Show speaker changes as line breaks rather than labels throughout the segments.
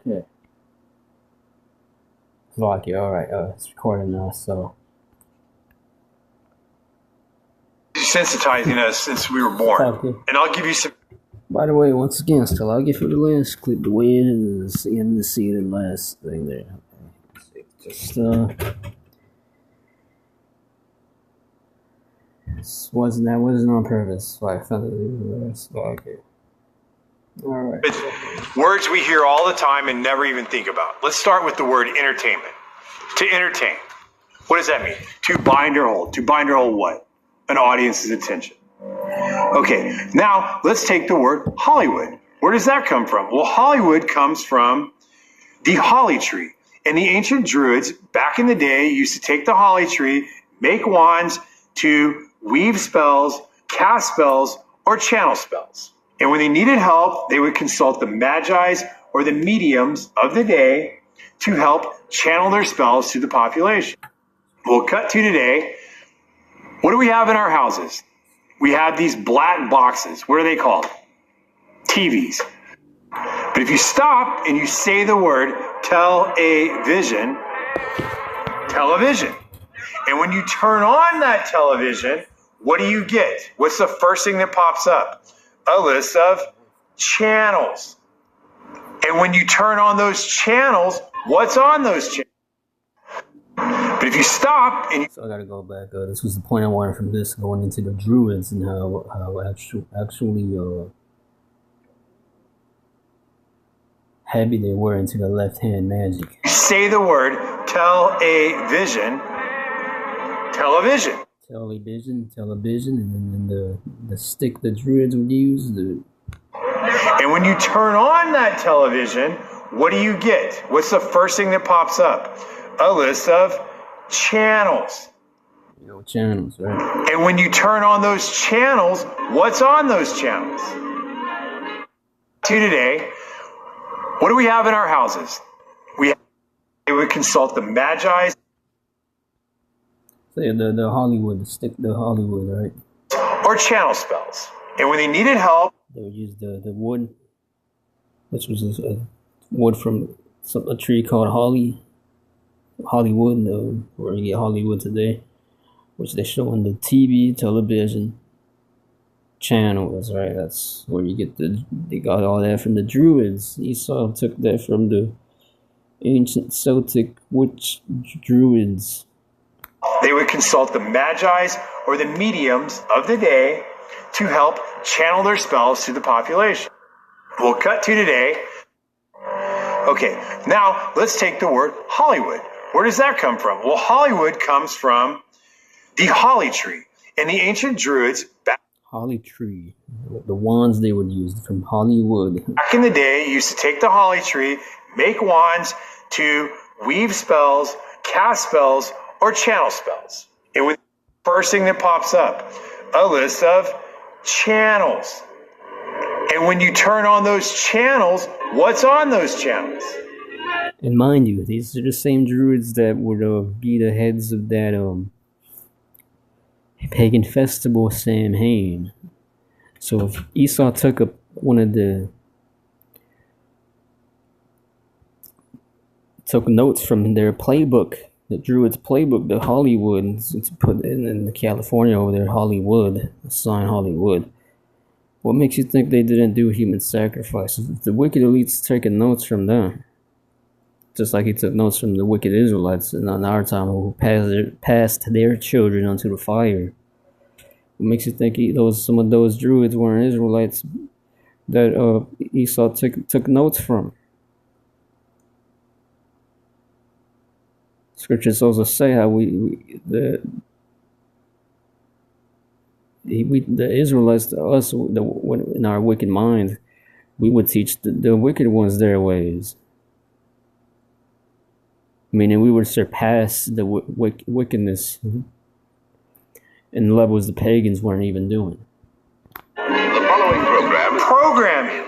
Okay. Slovakia, alright, it's recording now, so.
Sensitizing us since we were born.
Okay.
And I'll give you some.
By the way, once again, still I'll give you the last clip, the way it is, and to see the last thing there. Okay. Just, wasn't on purpose, so I found it the last. Okay. Alright.
Words we hear all the time and never even think about. Let's start with the word entertainment. To entertain. What does that mean? To bind or hold. To bind or hold what? An audience's attention. Okay, now let's take the word Hollywood. Where does that come from? Well, Hollywood comes from the holly tree. And the ancient Druids, back in the day, used to take the holly tree, make wands to weave spells, cast spells, or channel spells. And when they needed help, they would consult the magi's or the mediums of the day to help channel their spells to the population. We'll cut to today. What do we have in our houses? We have these black boxes. What are they called? TVs. But if you stop and you say the word television, television. And when you turn on that television, what do you get? What's the first thing that pops up? A list of channels. And when you turn on those channels, what's on those channels? But if you stop and you...
So I gotta go back. This was the point I wanted from this, going into the Druids and how actually heavy they were into the left-hand magic.
Say the word television, television.
Television, and then the stick the Druids would use.
And when you turn on that television, what do you get? What's the first thing that pops up? A list of channels.
Channels, right?
And when you turn on those channels, what's on those channels? To today, what do we have in our houses? We would consult the magi's.
So yeah, the Hollywood, the Hollywood, right?
Or channel spells. And when they needed help,
they would use the wood, which was a wood from a tree called Hollywood, where you get Hollywood today, which they show on the TV, television channels, right? That's where you get they got all that from the Druids. Esau took that from the ancient Celtic witch Druids.
They would consult the magi's or the mediums of the day to help channel their spells to the population. We'll cut to today. Okay, now let's take the word Hollywood. Where does that come from? Well, Hollywood comes from the holly tree. And the ancient Druids,
holly tree, the wands they would use from Hollywood.
Back in the day, used to take the holly tree, make wands to weave spells, cast spells, or channel spells. And with the first thing that pops up, a list of channels. And when you turn on those channels, what's on those channels?
And mind you, these are the same Druids that would be the heads of that pagan festival, SamHein. So if Esau took up took notes from their playbook, the Druids' playbook, the Hollywood, it's put in California over there, Hollywood, the sign Hollywood. What makes you think they didn't do human sacrifices? If the wicked elites taking notes from them, just like he took notes from the wicked Israelites in our time who passed their children onto the fire. What makes you think some of those Druids weren't Israelites that Esau took notes from? Scriptures also say how the Israelites, to us, in our wicked mind, we would teach the wicked ones their ways. Meaning we would surpass the wickedness in levels the pagans weren't even doing.
The following program is programming.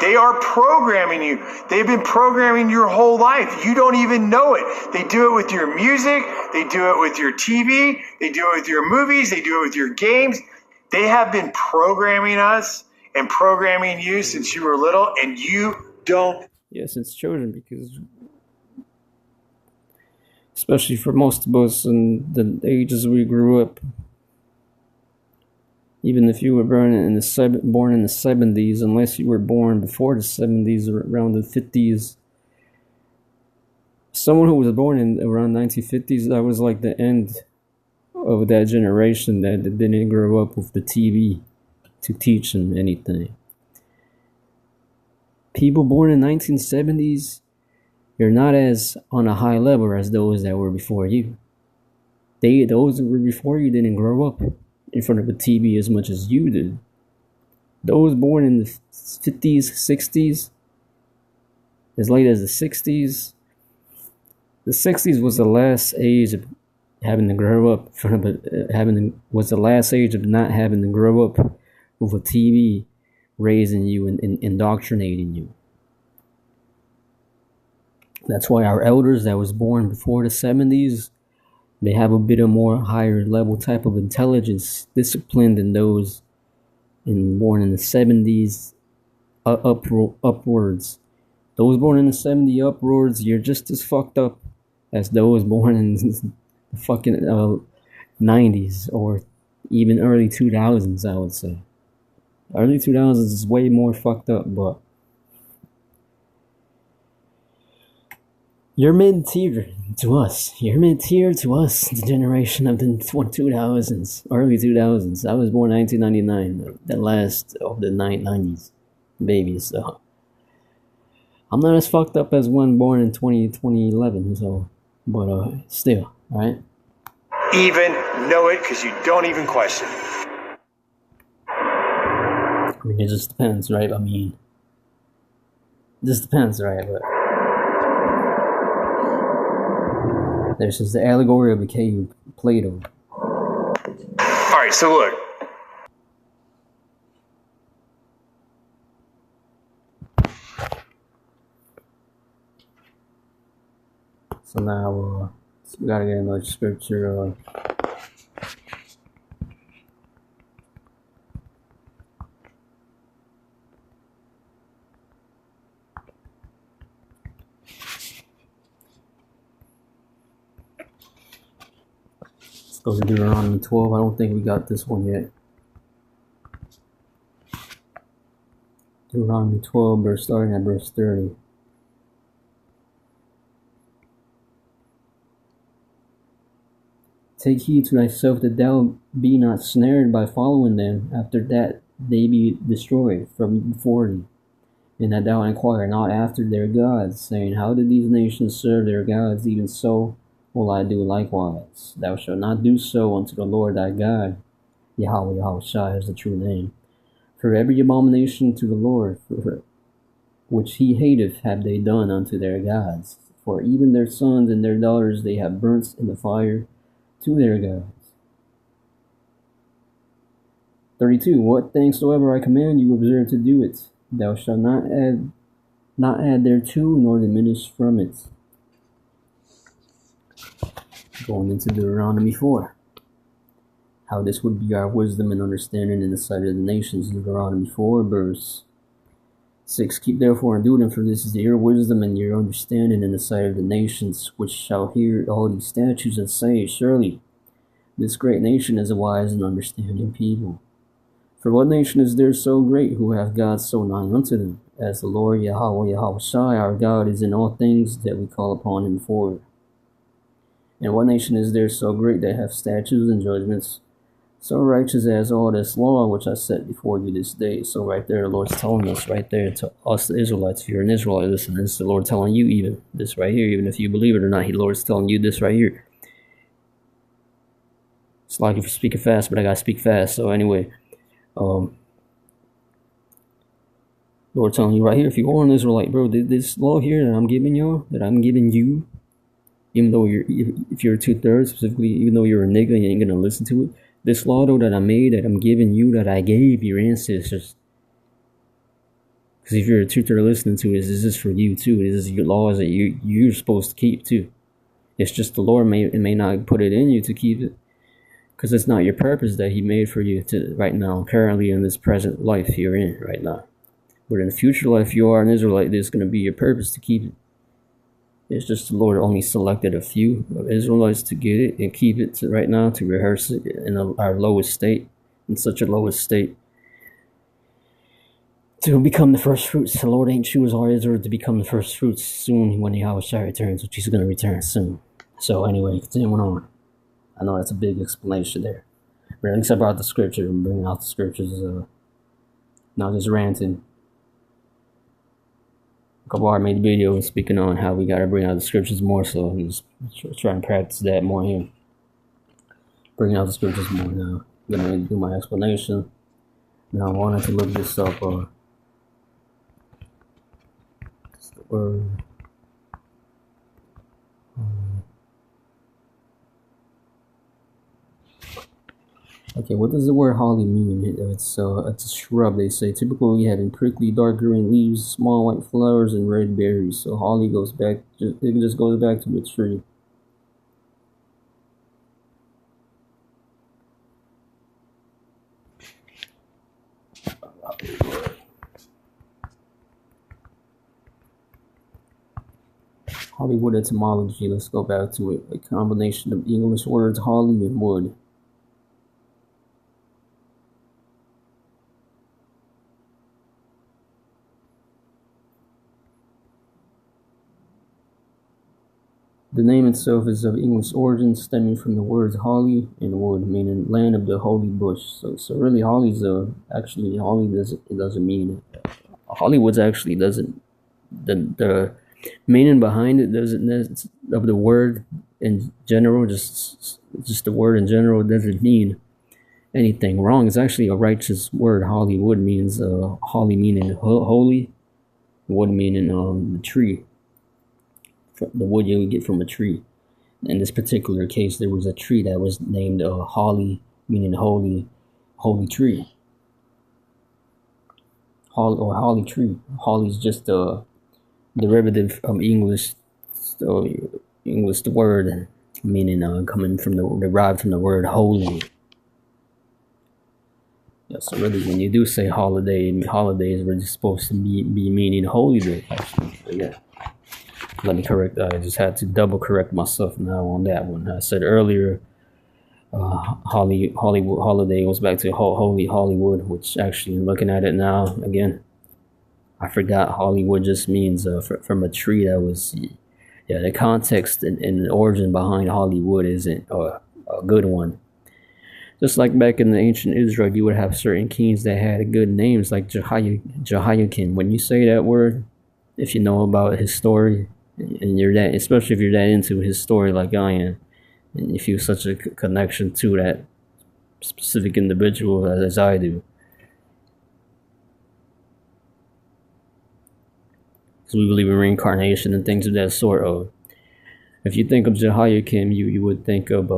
They are programming you. They've been programming your whole life. You don't even know it. They do it with your music. They do it with your TV. They do it with your movies. They do it with your games. They have been programming us and programming you since you were little, and you don't
Yes, it's children because, especially for most of us in the ages we grew up, even if you were born in the 70s, unless you were born before the 70s or around the 50s, someone who was born in around 1950s, that was like the end of that generation that didn't grow up with the TV to teach them anything. People born in 1970s, you're not as on a high level as those that were before you. Those that were before you didn't grow up in front of a TV as much as you did. Those born in the 50s, 60s, as late as the 60s, the 60s was the last age of having to grow up was the last age of not having to grow up with a TV raising you and indoctrinating you. That's why our elders that was born before the 70s, they have a bit of more higher level type of intelligence, discipline than those born in the 70s upwards. Those born in the 70s upwards, you're just as fucked up as those born in the fucking 90s or even early 2000s, I would say. Early 2000s is way more fucked up, but you're mid-tier to us. You're mid-tier to us, the generation of the 2000s, early 2000s. I was born 1999, the last of the 90s babies, so I'm not as fucked up as one born in 2011, so, but still, right?
Even know it because you don't even question it.
I mean, it just depends, right? I mean, it just depends, right? But there's just the allegory of the cave, Plato.
All right, so look.
So now we gotta get another scripture. Let's go to Deuteronomy 12. I don't think we got this one yet. Deuteronomy 12, starting at verse 30. Take heed to thyself that thou be not snared by following them, after that they be destroyed from before thee, and that thou inquire not after their gods, saying, how did these nations serve their gods? Even so will I do likewise. Thou shalt not do so unto the Lord thy God. Yahweh, Yahushua is the true name. For every abomination to the Lord, which he hateth, have they done unto their gods. For even their sons and their daughters they have burnt in the fire to their gods. 32. What things soever I command you, observe to do it. Thou shalt not add thereto, nor diminish from it. Going into Deuteronomy 4. How this would be our wisdom and understanding in the sight of the nations. Deuteronomy 4, verse 6. Keep therefore and do them, for this is your wisdom and your understanding in the sight of the nations, which shall hear all these statutes and say, surely this great nation is a wise and understanding people. For what nation is there so great who hath God so nigh unto them, as the Lord Yahweh Yahushua our God is in all things that we call upon him for? And what nation is there so great that hath statutes and judgments so righteous as all this law which I set before you this day? So right there, the Lord's telling us right there to us, the Israelites. If you're an Israelite, listen, this is the Lord telling you even this right here, even if you believe it or not. The Lord's telling you this right here. It's like if you're speaking fast, but I gotta speak fast. So anyway, Lord telling you right here, if you are an Israelite, bro, this law here that I'm giving y'all, that I'm giving you, even though if you're 2/3 specifically, even though you're a nigga and you ain't gonna listen to it, this law though that I made, that I'm giving you, that I gave your ancestors, because if you're a 2/3 listening to it, this is for you too. This is your laws that you're supposed to keep too. It's just the Lord may not put it in you to keep it, because it's not your purpose that he made for you to right now, currently in this present life you're in right now. But in the future life, you are an Israelite. There's going to be your purpose to keep it. It's just the Lord only selected a few of Israelites to get it and keep it right now, to rehearse it in our lowest state, in such a lowest state, to become the first fruits. The Lord ain't choose all Israel to become the first fruits soon when Yahweh returns, which he's going to return soon. So anyway, continuing on. I know that's a big explanation there. But at least I brought the scripture and bringing out the scriptures. Not just ranting. Kabar made a video speaking on how we got to bring out the scriptures more, so he's trying to practice that more here. Bring out the scriptures more now. I'm going to do my explanation. Now I wanted to look this up. It's the word. Okay, what does the word holly mean? It's a shrub, they say, typically having prickly dark green leaves, small white flowers, and red berries. So holly goes back, it just goes back to a tree. Hollywood etymology, let's go back to it. A combination of English words holly and wood. The name itself is of English origin, stemming from the words holly and wood, meaning land of the holy bush. So really, holly's actually holly doesn't mean Hollywood's actually doesn't the meaning behind it doesn't of the word in general, just the word in general doesn't mean anything wrong. It's actually a righteous word. Hollywood means holly meaning holy, wood meaning the tree. The wood you would get from a tree. In this particular case, there was a tree that was named holly, meaning holy tree. Holly tree. Holly is just a derivative from English. So English the word meaning coming from derived from the word holy. Yeah, so really, when you do say holiday is really supposed to be meaning holy day. Actually, so yeah. Let me correct. I just had to double correct myself now on that one. I said earlier, Hollywood holiday goes back to holy Hollywood, which actually, looking at it now again, I forgot Hollywood just means from a tree that was. Yeah, the context and the origin behind Hollywood isn't a good one. Just like back in the ancient Israel, you would have certain kings that had good names, like Jehoiakim. When you say that word, if you know about his story, and you're that, especially if you're that into his story like I am, and you feel such a connection to that specific individual as I do, because we believe in reincarnation and things of that sort. If you think of Jehoiakim, you would think of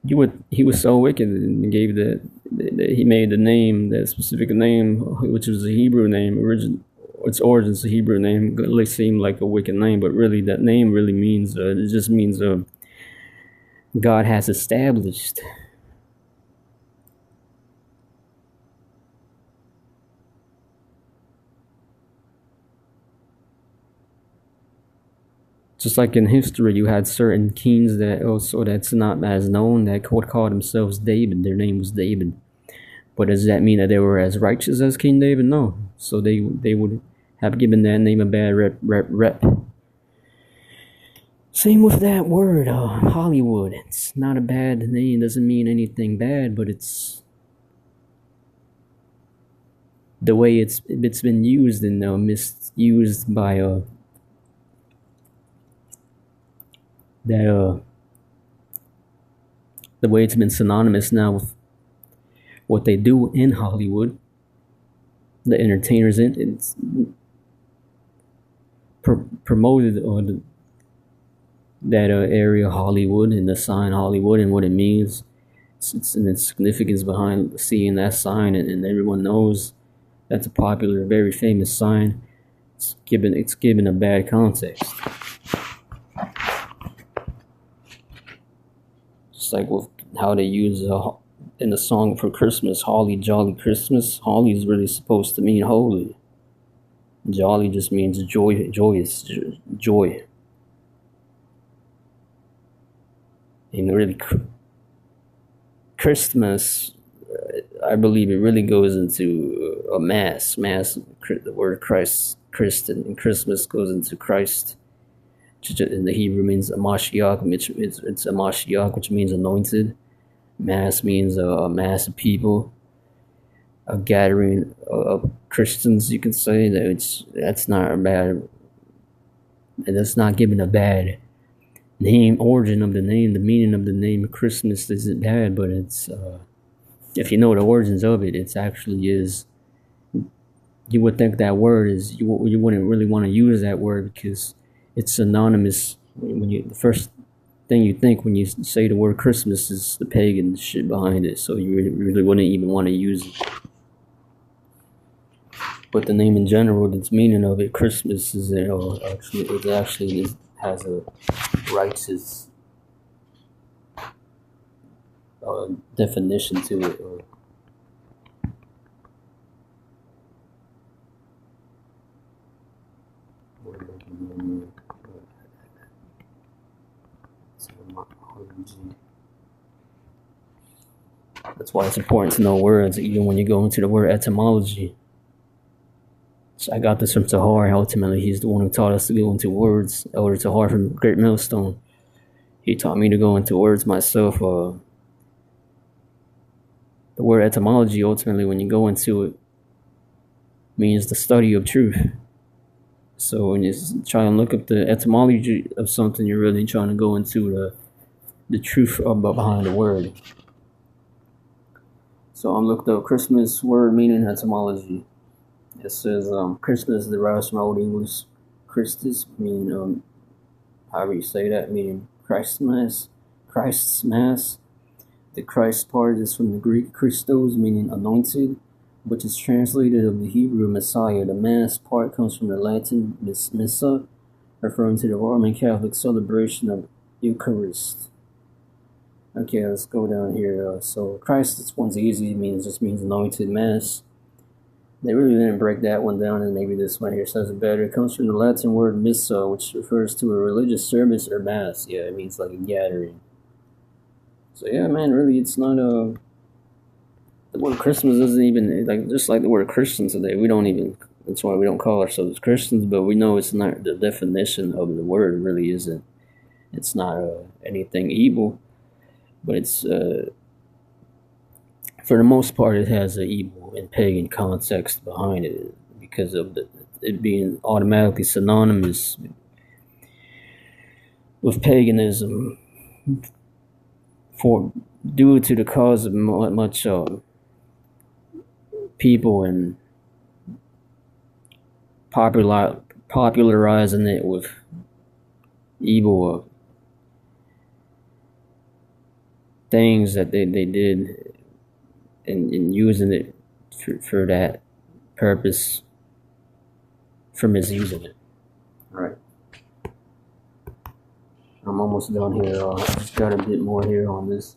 he was so wicked and gave he made the name, that specific name, which was a Hebrew name, its origins, a Hebrew name, really seemed like a wicked name, but really that name really means, it just means God has established. Just like in history, you had certain kings that's not as known, that would call themselves David. Their name was David. But does that mean that they were as righteous as King David? No. So they would have given that name a bad rep. Same with that word, Hollywood. It's not a bad name. Doesn't mean anything bad, but it's the way it's been used and misused by the way it's been synonymous now with what they do in Hollywood. The entertainers it's promoted on that area, Hollywood, and the sign Hollywood and what it means. It's and its significance behind seeing that sign, and everyone knows that's a popular, very famous sign. It's given a bad context. Just like with how they use in the song for Christmas, Holly Jolly Christmas, holly is really supposed to mean holy. Jolly just means joyous, joy. And really, Christmas, I believe it really goes into a mass. The word Christ, and Christmas goes into Christ. In the Hebrew means a Mashiach, it's a Mashiach, which means anointed. Mass means a mass of people, a gathering of Christians, you can say. That's not a bad, and that's not giving a bad origin of the name. The meaning of the name Christmas isn't bad, but it's if you know the origins of it, it's actually is. You would think that word is you wouldn't really want to use that word because it's synonymous. The first thing you think when you say the word Christmas is the pagan shit behind it, so you really wouldn't even want to use it. But the name in general, the meaning of it, Christmas, is actually has a righteous definition to it. That's why it's important to know words, even when you go into the word etymology. So I got this from Tahar. Ultimately, he's the one who taught us to go into words. Elder Tahar from Great Millstone. He taught me to go into words myself. The word etymology, ultimately, when you go into it, means the study of truth. So when you try and look up the etymology of something, you're really trying to go into the truth behind the word. So I'm looked up Christmas word meaning etymology. It says Christmas derives from Old English Christus, meaning however you say that, meaning Christ's Mass. The Christ part is from the Greek Christos, meaning anointed, which is translated of the Hebrew Messiah. The Mass part comes from the Latin Missa, referring to the Roman Catholic celebration of Eucharist. Okay, let's go down here. So Christ, this one's easy. Just means anointed. Mass. They really didn't break that one down, and maybe this one here says it better. It comes from the Latin word missa, which refers to a religious service or mass. Yeah, it means like a gathering. So yeah, man, really, it's not the word Christmas isn't even just like the word Christian today. That's why we don't call ourselves Christians, but we know it's not the definition of the word. Really isn't. It's not anything evil, but it's for the most part, it has an evil and pagan context behind it because of it being automatically synonymous with paganism due to the cause of much people and popularizing it with evil things that they did. And using it for that purpose, for misusing it. Alright. I'm almost done here. I've got a bit more here on this.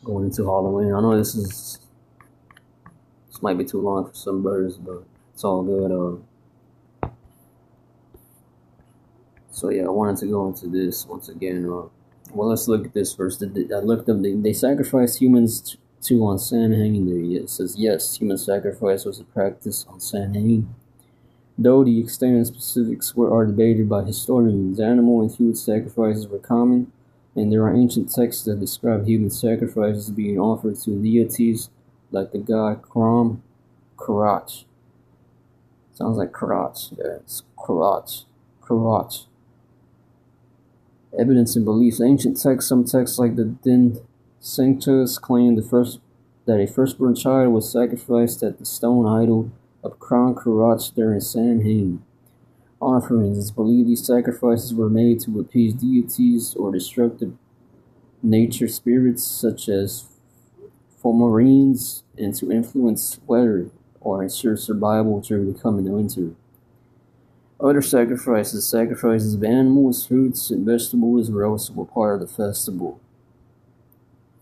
Going into Halloween. I know this might be too long for some brothers, but it's all good. So yeah, I wanted to go into this once again. Well, let's look at this first. I looked up. They sacrificed humans too on SamHein. It says yes, human sacrifice was a practice on SamHein. Though the extent and specifics are debated by historians, animal and human sacrifices were common, and there are ancient texts that describe human sacrifices being offered to deities like the god Karach. Sounds like Karach. Yeah, it's Karach. Evidence and beliefs. Ancient texts, some texts like the Din Sanctus claim that a firstborn child was sacrificed at the stone idol of Kron Karach during Samhain offerings. It's believed these sacrifices were made to appease deities or destructive nature spirits such as fulmarines and to influence weather or ensure survival during the coming winter. Other sacrifices of animals, fruits, and vegetables were also a part of the festival.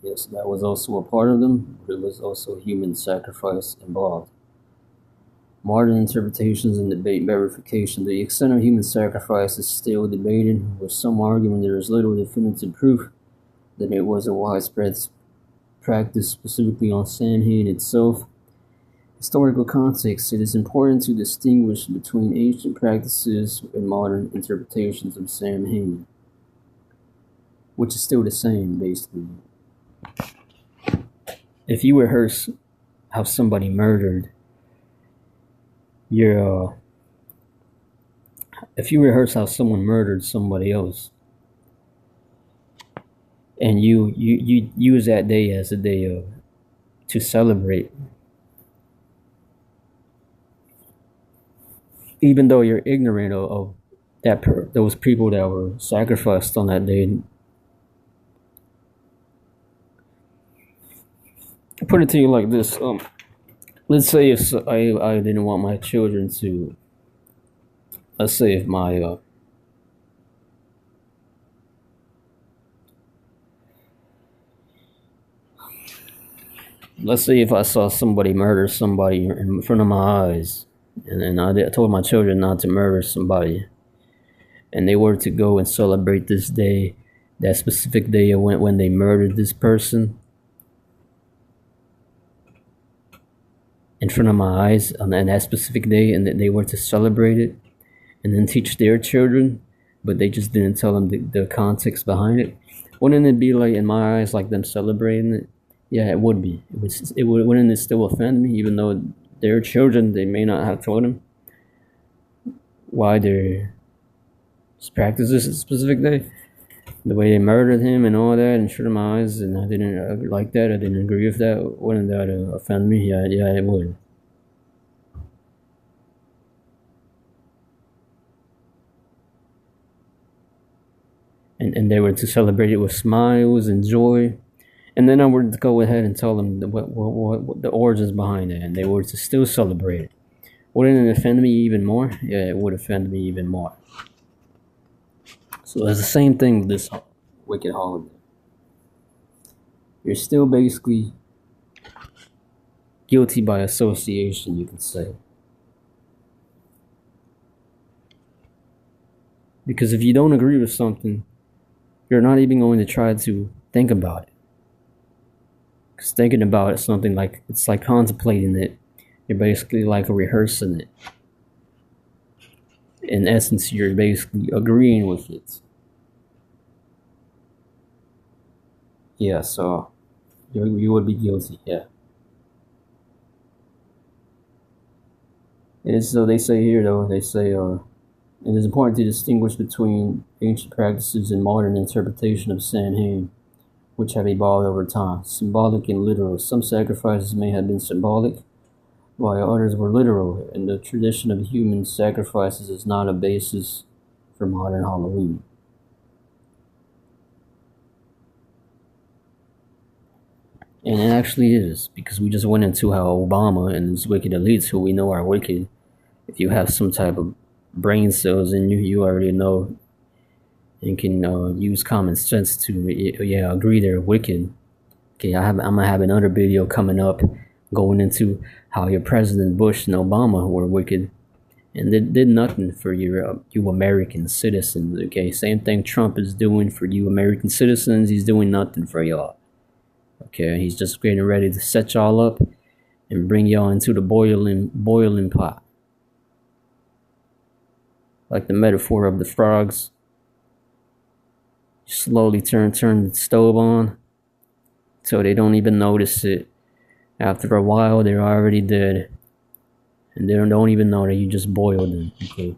Yes, that was also a part of them, but it was also human sacrifice involved. Modern interpretations and debate verification. The extent of human sacrifice is still debated, with some arguing there is little definitive proof that it was a widespread practice specifically on SamHein itself. Historical context. It is important to distinguish between ancient practices and modern interpretations of SamHein, which is still the same, basically. If you rehearse how somebody murdered your, if you rehearse how someone murdered somebody else, and you use that day as a day of to celebrate, even though you're ignorant of those people that were sacrificed on that day. I put it to you like this: let's say if I didn't want my children to, let's say if my let's say if I saw somebody murder somebody in front of my eyes, and I told my children not to murder somebody, and they were to go and celebrate this day, that specific day when they murdered this person in front of my eyes on that specific day, and that they were to celebrate it and then teach their children, but they just didn't tell them the context behind it. Wouldn't it be like, in my eyes, like them celebrating it? Yeah, it would be. Wouldn't it still offend me, even though their children, they may not have told them why they practice this specific day? The way they murdered him and all that in front of my eyes, and I didn't like that. I didn't agree with that. Wouldn't that offend me? Yeah, it would. And they were to celebrate it with smiles and joy. And then I were to go ahead and tell them what the origins behind it, and they were to still celebrate it. Wouldn't it offend me even more? Yeah, it would offend me even more. So it's the same thing with this wicked holiday. You're still basically guilty by association, you could say. Because if you don't agree with something, you're not even going to try to think about it. Because thinking about it, something like, it's like contemplating it. You're basically like rehearsing it. In essence, you're basically agreeing with it. Yeah, so you would be guilty, yeah. It is, so they say here, though, they say, it is important to distinguish between ancient practices and modern interpretation of SamHein, which have evolved over time. Symbolic and literal. Some sacrifices may have been symbolic, while others were literal, and the tradition of human sacrifices is not a basis for modern Halloween. And it actually is, because we just went into how Obama and his wicked elites, who we know are wicked, if you have some type of brain cells in you, you already know and can use common sense to, agree they're wicked. Okay, I'm gonna have another video coming up going into how your President Bush and Obama were wicked, and they did nothing for you American citizens. Okay, same thing Trump is doing for you American citizens. He's doing nothing for y'all. Okay, he's just getting ready to set y'all up and bring y'all into the boiling pot. Like the metaphor of the frogs. You slowly turn the stove on so they don't even notice it. After a while, they're already dead. And they don't even know that you just boiled them. Okay.